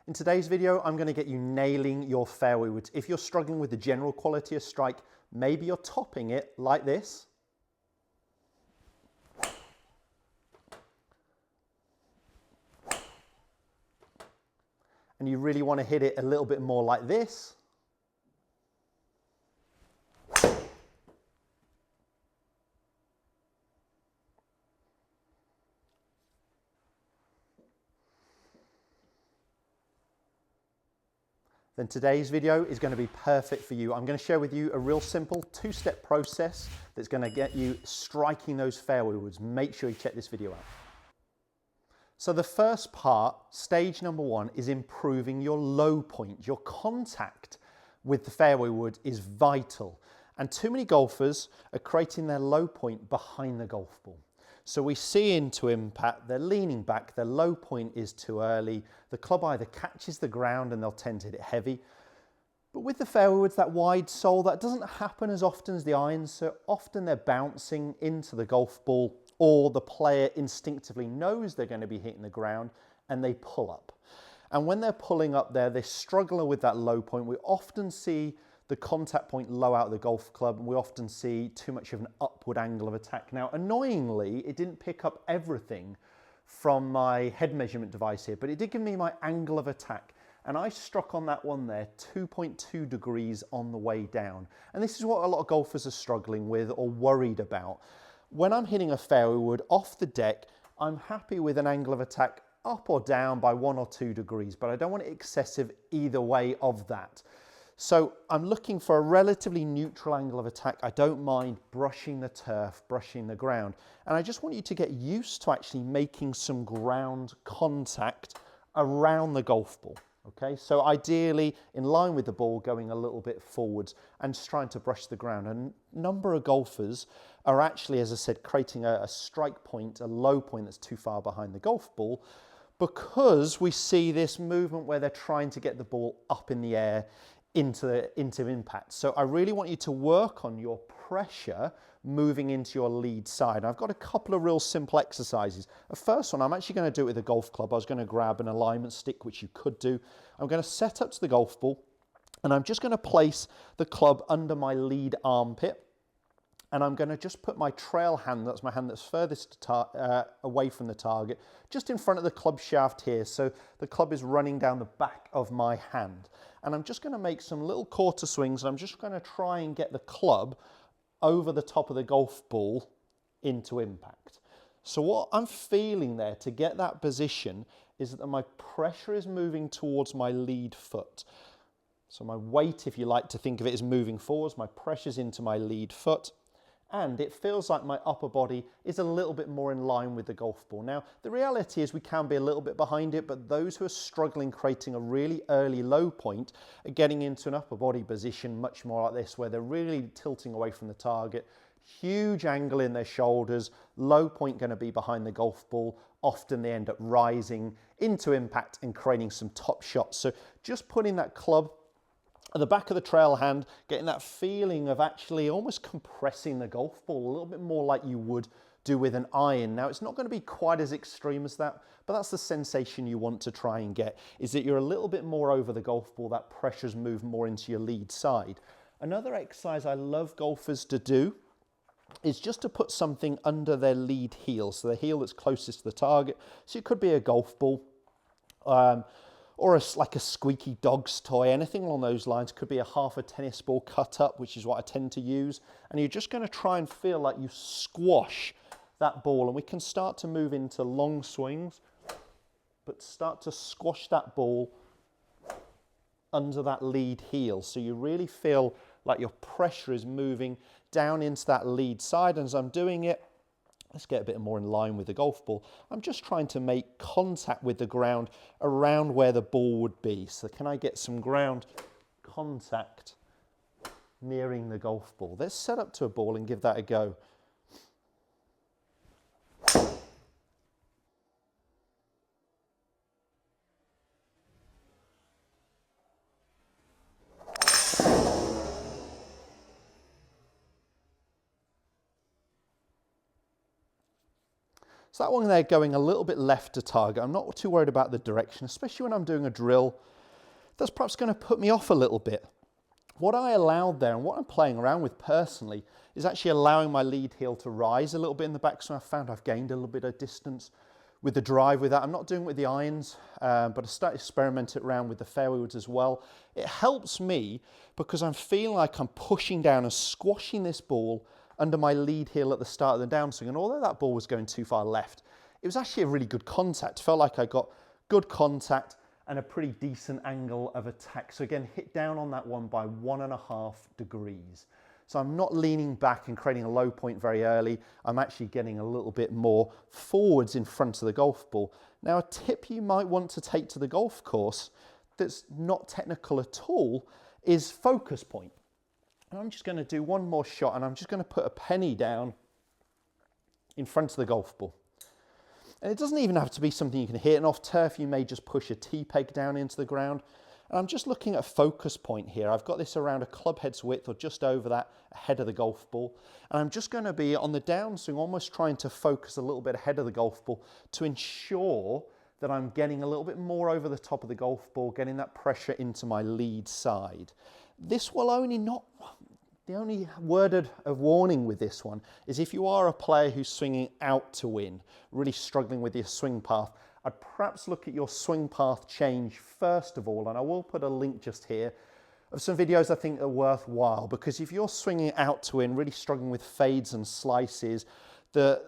In today's video, I'm going to get you nailing your fairway woods. If you're struggling with the general quality of strike, maybe you're topping it like this. And you really want to hit it a little bit more like this. Then today's video is going to be perfect for you. I'm going to share with you a real simple two-step process that's going to get you striking those fairway woods. Make sure you check this video out. So the first part, stage number one, is improving your low point. Your contact with the fairway wood is vital. And too many golfers are creating their low point behind the golf ball. So we see into impact, they're leaning back, their low point is too early. The club either catches the ground and they'll tend to hit it heavy. But with the fairway woods, that wide sole, that doesn't happen as often as the irons. So often they're bouncing into the golf ball, or the player instinctively knows they're going to be hitting the ground and they pull up. And when they're pulling up there, they struggle with that low point. We often see the contact point low out of the golf club, and we often see too much of an upward angle of attack. Now, annoyingly, it didn't pick up everything from my head measurement device here, but it did give me my angle of attack. And I struck on that one there 2.2 degrees on the way down. And this is what a lot of golfers are struggling with or worried about. When I'm hitting a fairway wood off the deck, I'm happy with an angle of attack up or down by 1 or 2 degrees, but I don't want it excessive either way of that. So I'm looking for a relatively neutral angle of attack. I don't mind brushing the turf, brushing the ground. And I just want you to get used to actually making some ground contact around the golf ball. Okay, so ideally in line with the ball, going a little bit forwards and just trying to brush the ground. And a number of golfers are actually, as I said, creating a strike point, a low point that's too far behind the golf ball, because we see this movement where they're trying to get the ball up in the air into impact. So I really want you to work on your pressure moving into your lead side. I've got a couple of real simple exercises. The first one, I'm actually going to do it with a golf club. I was going to grab an alignment stick, which you could do. I'm going to set up to the golf ball, and I'm just going to place the club under my lead armpit. And I'm going to just put my trail hand, that's my hand that's furthest away from the target, just in front of the club shaft here. So the club is running down the back of my hand. And I'm just going to make some little quarter swings. And I'm just going to try and get the club over the top of the golf ball into impact. So what I'm feeling there to get that position is that my pressure is moving towards my lead foot. So my weight, if you like to think of it, is moving forwards. My pressure's into my lead foot. And it feels like my upper body is a little bit more in line with the golf ball. Now, the reality is we can be a little bit behind it, but those who are struggling creating a really early low point are getting into an upper body position much more like this, where they're really tilting away from the target, huge angle in their shoulders, low point going to be behind the golf ball. Often they end up rising into impact and creating some top shots. So just putting that club at the back of the trail hand, getting that feeling of actually almost compressing the golf ball a little bit more like you would do with an iron. Now, it's not going to be quite as extreme as that, but that's the sensation you want to try and get, is that you're a little bit more over the golf ball, that pressure's moved more into your lead side. Another exercise I love golfers to do is just to put something under their lead heel, so the heel that's closest to the target. So it could be a golf ball, or like a squeaky dog's toy, anything along those lines. Could be a half a tennis ball cut up, which is what I tend to use. And you're just going to try and feel like you squash that ball. And we can start to move into long swings, but start to squash that ball under that lead heel. So you really feel like your pressure is moving down into that lead side. And as I'm doing it, let's get a bit more in line with the golf ball. I'm just trying to make contact with the ground around where the ball would be. So can I get some ground contact nearing the golf ball? Let's set up to a ball and give that a go. So that one there going a little bit left to target. I'm not too worried about the direction, especially when I'm doing a drill. That's perhaps going to put me off a little bit. What I allowed there and what I'm playing around with personally is actually allowing my lead heel to rise a little bit in the backswing. I found I've gained a little bit of distance with the drive with that. I'm not doing it with the irons, but I started experimenting around with the fairway woods as well. It helps me because I'm feeling like I'm pushing down and squashing this ball under my lead heel at the start of the downswing. And although that ball was going too far left, it was actually a really good contact. Felt like I got good contact and a pretty decent angle of attack. So again, hit down on that one by 1.5 degrees. So I'm not leaning back and creating a low point very early. I'm actually getting a little bit more forwards in front of the golf ball. Now, a tip you might want to take to the golf course that's not technical at all is focus point. And I'm just going to do one more shot, and I'm just going to put a penny down in front of the golf ball. And it doesn't even have to be something you can hit. And off turf, you may just push a tee peg down into the ground. And I'm just looking at a focus point here. I've got this around a club head's width or just over that, ahead of the golf ball. And I'm just going to be on the downswing, almost trying to focus a little bit ahead of the golf ball to ensure that I'm getting a little bit more over the top of the golf ball, getting that pressure into my lead side. This will only not... The only word of warning with this one is if you are a player who's swinging out to win, really struggling with your swing path, I'd perhaps look at your swing path change first of all, and I will put a link just here of some videos I think are worthwhile, because if you're swinging out to win, really struggling with fades and slices, the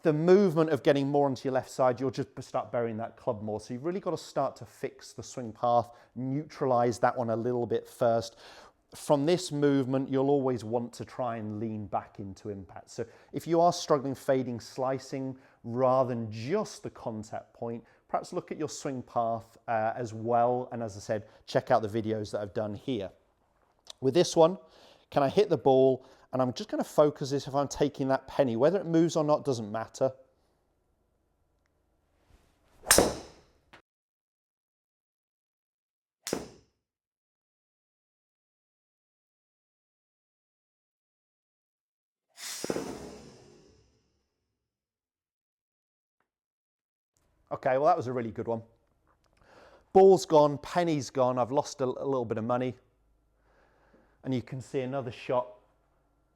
movement of getting more onto your left side, you'll just start burying that club more. So you've really got to start to fix the swing path, neutralize that one a little bit first. From this movement, you'll always want to try and lean back into impact. So if you are struggling fading, slicing, rather than just the contact point, perhaps look at your swing path as well. And as I said, check out the videos that I've done here. With this one, can I hit the ball? And I'm just going to focus this if I'm taking that penny. Whether it moves or not doesn't matter. Okay, well, that was a really good one. Ball's gone, penny's gone. I've lost a little bit of money. And you can see another shot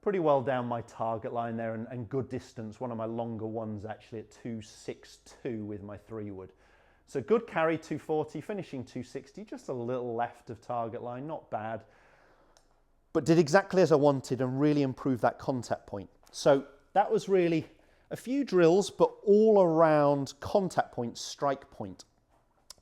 pretty well down my target line there and good distance. One of my longer ones actually at 262 with my 3-wood. So good carry, 240, finishing 260, just a little left of target line, not bad. But did exactly as I wanted and really improved that contact point. So that was really a few drills, but all around contact point, strike point.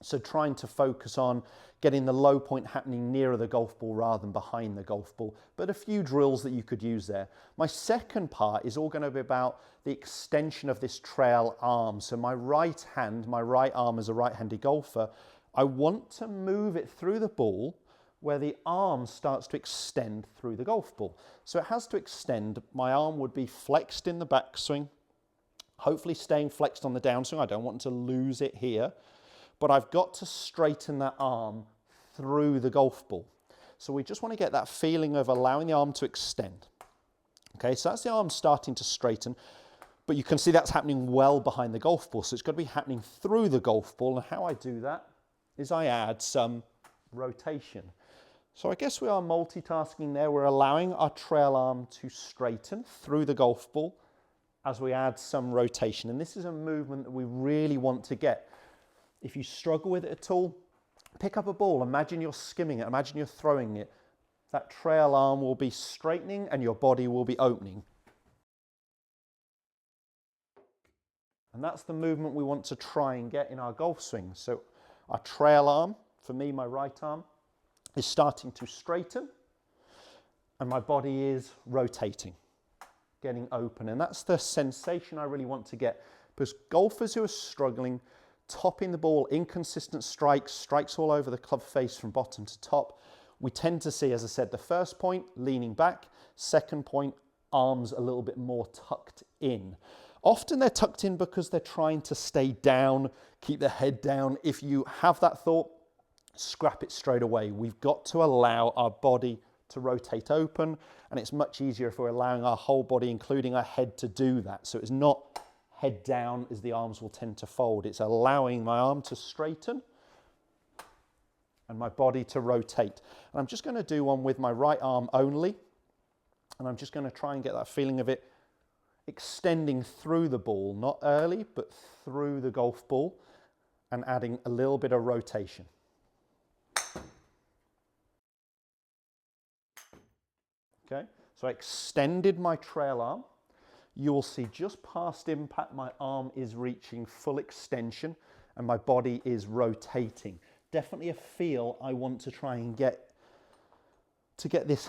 So trying to focus on getting the low point happening nearer the golf ball rather than behind the golf ball, but a few drills that you could use there. My second part is all going to be about the extension of this trail arm. So my right hand, my right arm as a right-handed golfer, I want to move it through the ball where the arm starts to extend through the golf ball. So it has to extend. My arm would be flexed in the backswing, hopefully staying flexed on the downswing. I don't want to lose it here, but I've got to straighten that arm through the golf ball. So we just want to get that feeling of allowing the arm to extend. Okay, so that's the arm starting to straighten, but you can see that's happening well behind the golf ball. So it's got to be happening through the golf ball. And how I do that is I add some rotation. So I guess we are multitasking there. We're allowing our trail arm to straighten through the golf ball as we add some rotation. And this is a movement that we really want to get. If you struggle with it at all, pick up a ball. Imagine you're skimming it. Imagine you're throwing it. That trail arm will be straightening and your body will be opening. And that's the movement we want to try and get in our golf swing. So our trail arm, for me, my right arm, is starting to straighten and my body is rotating, getting open. And that's the sensation I really want to get, because golfers who are struggling, topping the ball, inconsistent strikes, strikes all over the club face from bottom to top, we tend to see, as I said, the first point, leaning back, second point, arms a little bit more tucked in. Often they're tucked in because they're trying to stay down, keep their head down. If you have that thought, scrap it straight away. We've got to allow our body to rotate open, and it's much easier if we're allowing our whole body, including our head, to do that. So it's not head down, as the arms will tend to fold. It's allowing my arm to straighten and my body to rotate. And I'm just going to do one with my right arm only. And I'm just going to try and get that feeling of it extending through the ball, not early, but through the golf ball, and adding a little bit of rotation. Okay, so I extended my trail arm. You will see just past impact, my arm is reaching full extension and my body is rotating. Definitely a feel I want to try and get this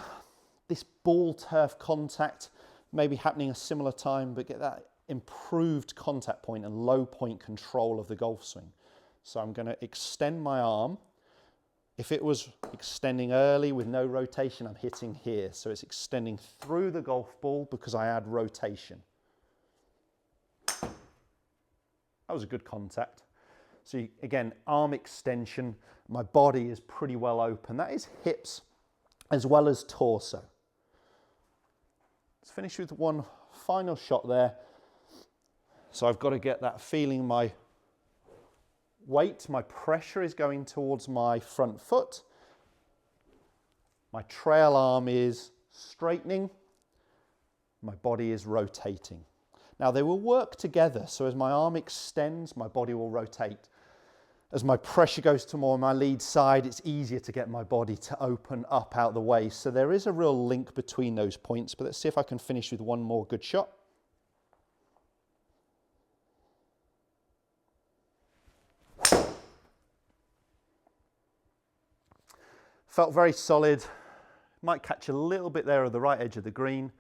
ball turf contact maybe happening a similar time, but get that improved contact point and low point control of the golf swing. So I'm going to extend my arm. If it was extending early with no rotation, I'm hitting here. So it's extending through the golf ball because I add rotation. That was a good contact. So again, arm extension, my body is pretty well open. That is hips as well as torso. Let's finish with one final shot there. So I've got to get that feeling, my weight, my pressure is going towards my front foot. My trail arm is straightening. My body is rotating. Now they will work together. So as my arm extends, my body will rotate. As my pressure goes to more my lead side, it's easier to get my body to open up out the way. So there is a real link between those points, but let's see if I can finish with one more good shot. Felt very solid. Might catch a little bit there at the right edge of the green.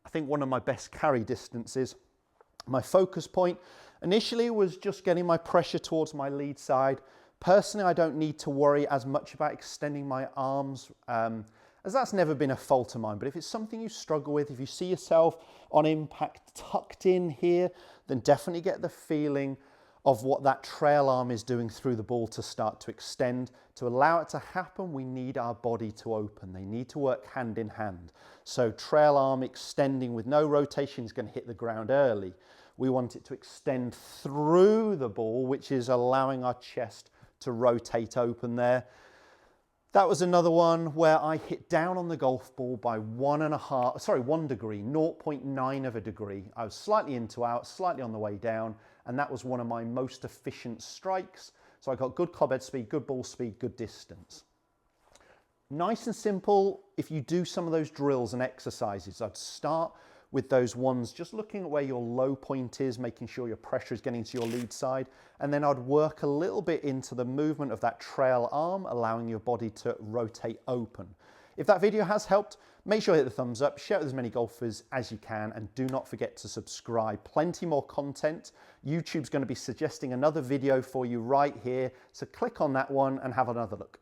I think one of my best carry distances. My focus point initially was just getting my pressure towards my lead side. Personally, I don't need to worry as much about extending my arms, as that's never been a fault of mine. But if it's something you struggle with, if you see yourself on impact tucked in here, then definitely get the feeling of what that trail arm is doing through the ball to start to extend. To allow it to happen, we need our body to open. They need to work hand in hand. So trail arm extending with no rotation is going to hit the ground early. We want it to extend through the ball, which is allowing our chest to rotate open there. That was another one where I hit down on the golf ball by 1 degree, 0.9 of a degree. I was slightly into out, slightly on the way down, and that was one of my most efficient strikes. So I got good club head speed, good ball speed, good distance. Nice and simple. If you do some of those drills and exercises, I'd start with those ones, just looking at where your low point is, making sure your pressure is getting to your lead side. And then I'd work a little bit into the movement of that trail arm, allowing your body to rotate open. If that video has helped, make sure you hit the thumbs up, share it with as many golfers as you can, and do not forget to subscribe. Plenty more content. YouTube's going to be suggesting another video for you right here. So click on that one and have another look.